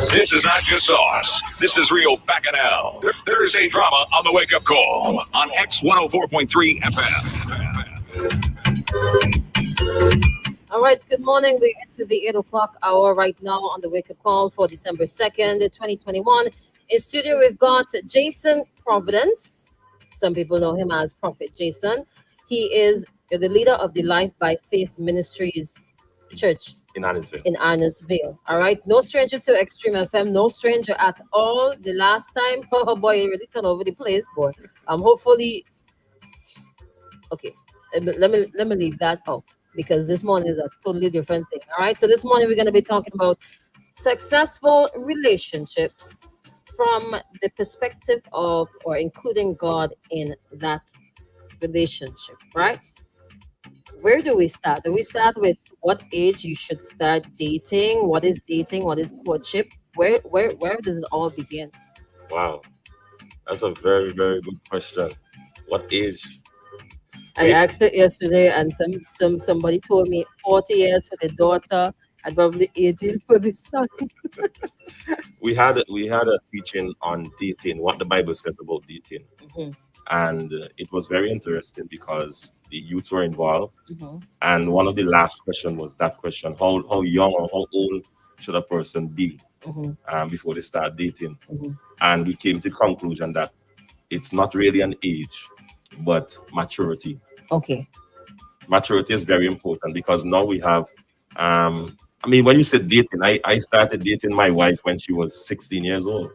This is not just sauce. This is real Bacchanal. Thursday drama on the wake up call on X 104.3 FM. All right, good morning. We're into the 8 o'clock hour right now on the wake up call for December 2nd, 2021. In studio, we've got Jason Providence. Some people know him as Prophet Jason. He is the leader of the Life by Faith Ministries Church in Arnesville. In Arnesville. All right. No stranger to Extreme FM. No stranger at all. The last time, oh boy, he really turned over the place, boy. Hopefully, okay. Let me leave that out because this morning is a totally different thing. All right. So this morning we're going to be talking about successful relationships from the perspective of or including God in that relationship, right? Where do we start? Do we start with what age you should start dating? What is dating? What is courtship? Where does it all begin? Wow, that's a very, very good question. What age? I asked it yesterday, and somebody told me 40 years for the daughter and probably 18 for the son. we had a teaching on dating, what the Bible says about dating. Mm-hmm. And it was very interesting because the youth were involved. Mm-hmm. And one of the last questions was that question: how young or how old should a person be before they start dating? Mm-hmm. And we came to the conclusion that it's not really an age, but maturity. Okay. Maturity is very important because now we have, when you said dating, I started dating my wife when she was 16 years old.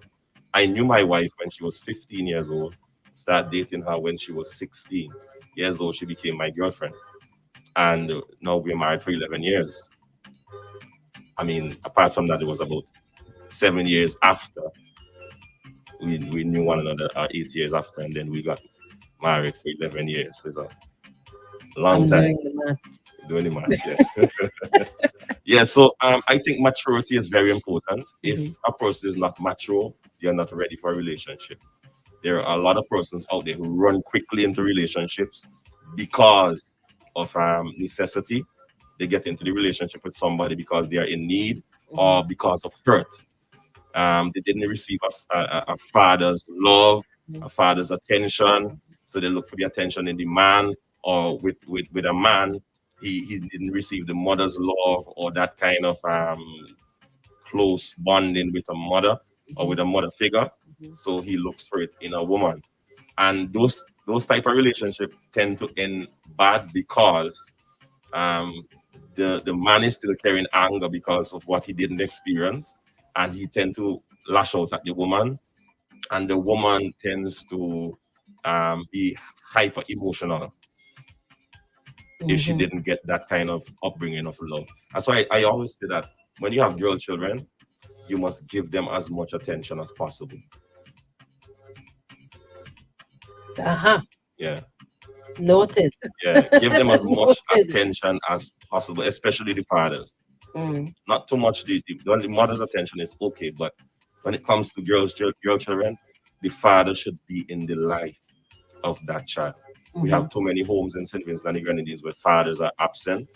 I knew my wife when she was 15 years old. Started dating her when she was 16 years old. She became my girlfriend. And now we're married for 11 years. Apart from that, it was about 7 years after we knew one another, 8 years after, and then we got married for 11 years. So it's a long time. Doing the math, yeah. Yeah, so I think maturity is very important. If a person is not mature, you're not ready for a relationship. There are a lot of persons out there who run quickly into relationships because of necessity. They get into the relationship with somebody because they are in need or because of hurt. They didn't receive a father's love, a father's attention, so they look for the attention in the man, or with a man, he didn't receive the mother's love or that kind of close bonding with a mother or with a mother figure. So he looks for it in a woman, and those type of relationships tend to end bad because the man is still carrying anger because of what he didn't experience, and he tend to lash out at the woman, and the woman tends to be hyper emotional if she didn't get that kind of upbringing of love. That's why I always say that when you have girl children, you must give them as much attention as possible. Yeah. Noted. Yeah, give them as much attention as possible, especially the fathers. Not too much. The mother's attention is okay, but when it comes to girl children, the father should be in the life of that child. We have too many homes in St. Vincent and the Grenadines where fathers are absent,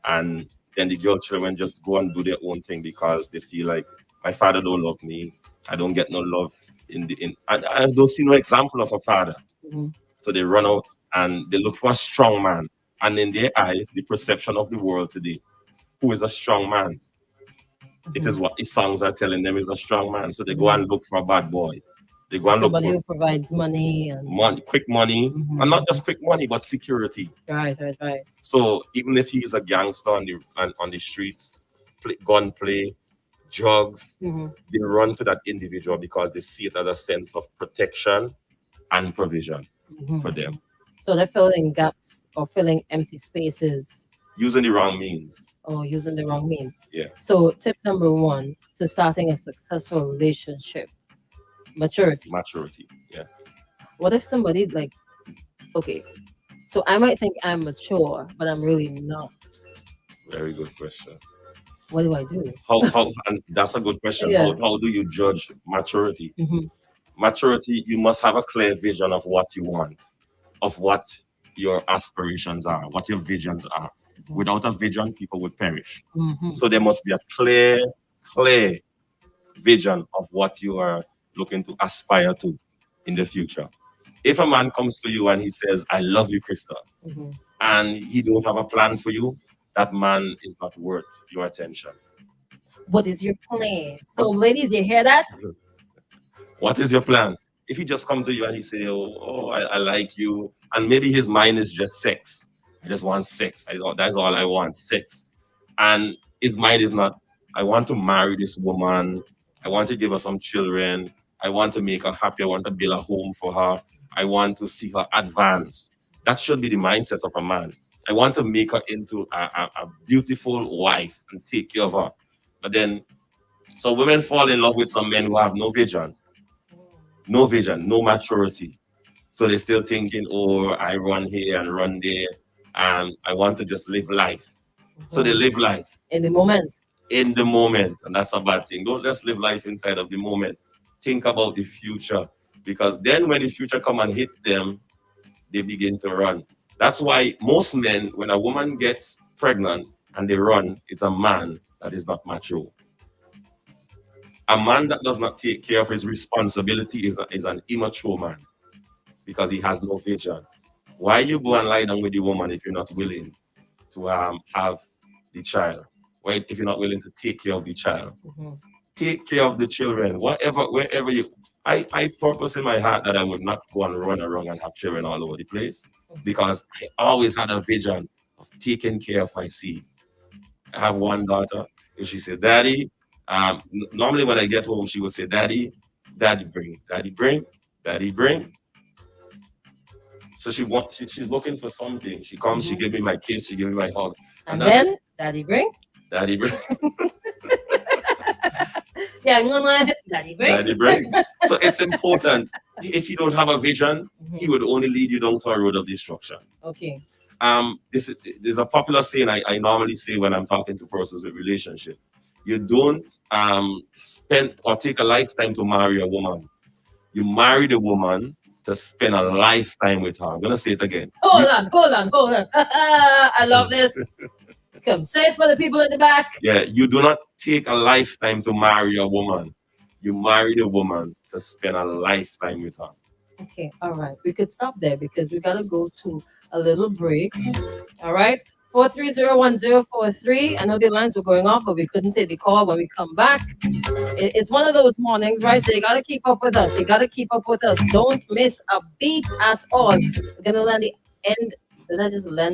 and then the girl children just go and do their own thing because they feel like my father don't love me. I don't get no love I don't see no example of a father. So they run out and they look for a strong man. And in their eyes, the perception of the world today, who is a strong man? It is what the songs are telling them is a strong man. So they go and look for a bad boy. They go and somebody look who provides money and quick money, and not just quick money, but security. Right. So even if he is a gangster on the streets, gunplay, drugs, they run to that individual because they see it as a sense of protection and provision for them. So they're filling gaps or filling empty spaces. Using the wrong means. Using the wrong means. Yeah. So tip number 1 to starting a successful relationship: maturity. Maturity, yeah. What if somebody okay, so I might think I'm mature, but I'm really not. Very good question. What do I do? How and that's a good question. Yeah. How do you judge maturity? Maturity, you must have a clear vision of what you want, of what your aspirations are, what your visions are. Without a vision, people would perish. Mhm. So there must be a clear vision of what you are looking to aspire to in the future. If a man comes to you and he says, I love you, Krista, Mhm. and he don't have a plan for you, that man is not worth your attention. What is your plan? So, ladies, you hear that? What is your plan? If he just come to you and he say, I like you, and maybe his mind is just sex. I just want sex. That's all I want, sex. And his mind is not, I want to marry this woman. I want to give her some children. I want to make her happy. I want to build a home for her. I want to see her advance. That should be the mindset of a man. I want to make her into a beautiful wife and take care of her. But then, so women fall in love with some men who have no vision, no maturity. So they're still thinking, oh, I run here and run there, and I want to just live life. So they live life In the moment. in the moment, and that's a bad thing. Don't just live life inside of the moment. Think about the future, because then when the future come and hit them, they begin to run. That's why most men, when a woman gets pregnant and they run, it's a man that is not mature. A man that does not take care of his responsibility is an immature man, because he has no vision. Why you go and lie down with the woman if you're not willing to have the child? Why, if you're not willing to take care of the child? Mhm. Take care of the children, wherever you. I purpose in my heart that I would not go and run around and have children all over the place, because I always had a vision of taking care of my seed. I have one daughter, and she said, Daddy, normally when I get home, she would say, Daddy, Daddy bring, Daddy bring, Daddy bring. So she's looking for something. She comes, she give me my kiss, she give me my hug. And then, Daddy bring? Daddy bring. Yeah, Daddy bring. Daddy bring. So it's important. If you don't have a vision, Mhm. he would only lead you down to a road of destruction. Okay. There's a popular saying I normally say when I'm talking to persons with relationship. You don't spend or take a lifetime to marry a woman. You marry the woman to spend a lifetime with her. I'm gonna say it again. Hold on. I love this. Come, say it for the people in the back. Yeah, you do not take a lifetime to marry a woman. You marry the woman to spend a lifetime with her. Okay, all right. We could stop there because we gotta go to a little break. All right. 4301043. I know the lines were going off, but we couldn't take the call when we come back. It's one of those mornings, right? So you gotta keep up with us. Don't miss a beat at all. We're gonna land the end. Did I just land